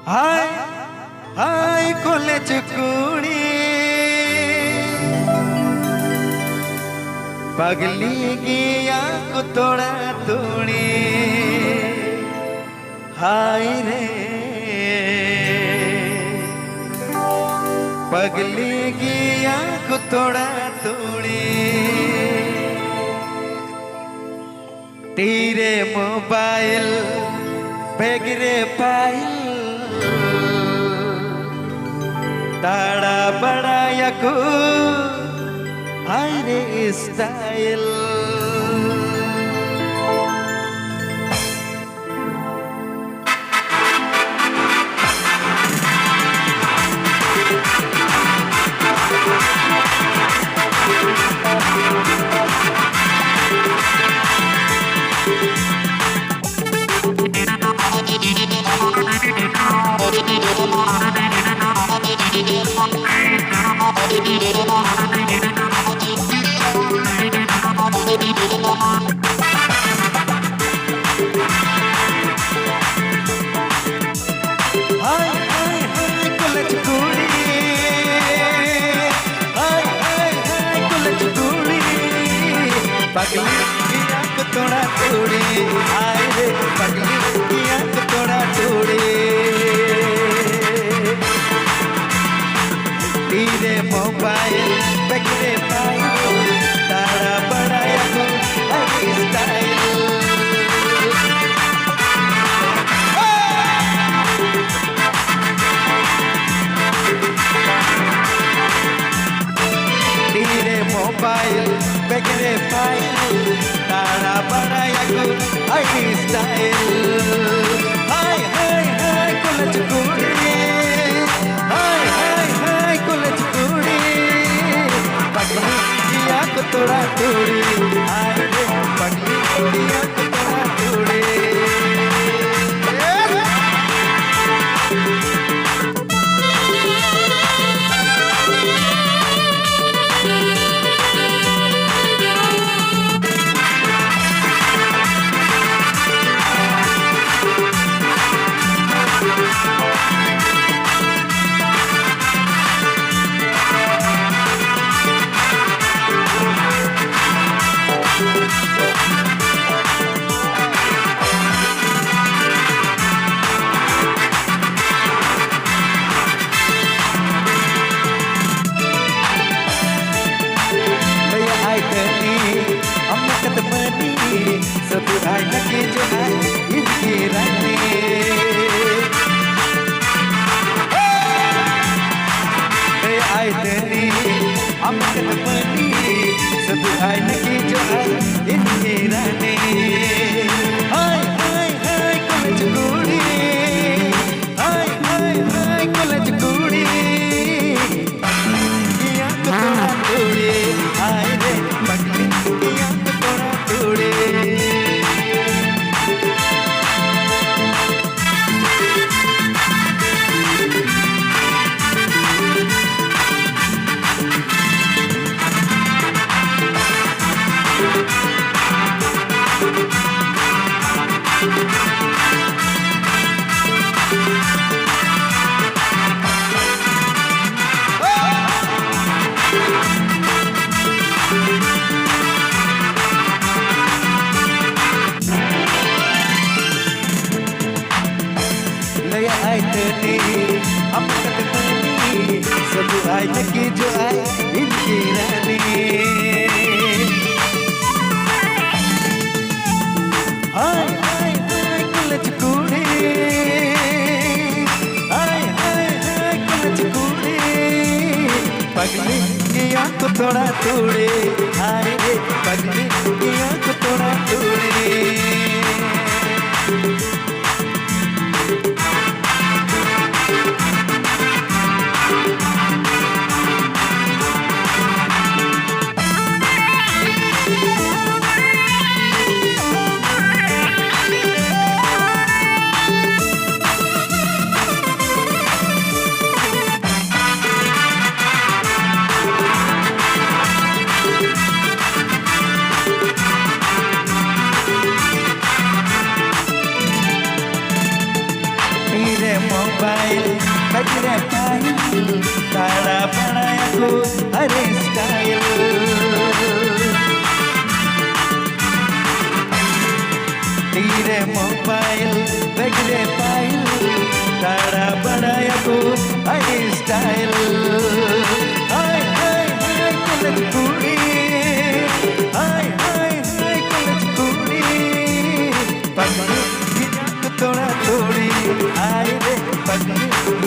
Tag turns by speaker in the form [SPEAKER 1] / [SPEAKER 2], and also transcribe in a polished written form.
[SPEAKER 1] हाय हाय college कुड़ी पगली गया को तोड़ा तोड़ी हाय रे पगली गया को तोड़ा तोड़ी तेरे मोबाइल बेगरे पायल ताड़ा बड़ा यकू हाय रे स्टाइल पगली की आंख तोड़ा तोड़ी हाय रे पगली की आंख तोड़ा तोड़ी तेरे मोबाइल बगरे पायल तारा बड़ा यको हरी स्टाइल तेरे मोबाइल बगरे पायल तारा बड़ा यको हरी स्टाइल हाय हाय हाय कॉलेज कुड़ी हाय हाय हाय कॉलेज कुड़ी पगली की आंख तोड़ा तोड़ी हाय रे पगली की आंख तोड़ा तोड़ी सब आए लगे जो आए इनकी रानी आए तेरी अमृत बनी सब आए लगे जो आए इनकी रानी हाय हाय हाय कॉलेज कुड़ी हाय हाय हाय कॉलेज कुड़ी की आंख तोड़ा तोड़ी हाय रे पगली की आंख तोड़ा तोड़ी आए तेरी अमृत बनी सब आए लगी जो आए इनकी रानी हाय हाय हाय कॉलेज कुड़ी हाय हाय हाय कॉलेज कुड़ी पगली की आंख तोड़ा तोड़ी हाय रे पगली की आंख तोड़ा तोड़ी मोबाइल बजरे पायल तारा बनाया को अरे स्टाइल तेरे मोबाइल बजरे पायल तारा बनाया को अरे स्टाइल हाय हाय हाय कलच कुड़ी हाय हाय हाय कलच कुड़ी पगले की आंख तोड़ा तोड़ी आए रे पगले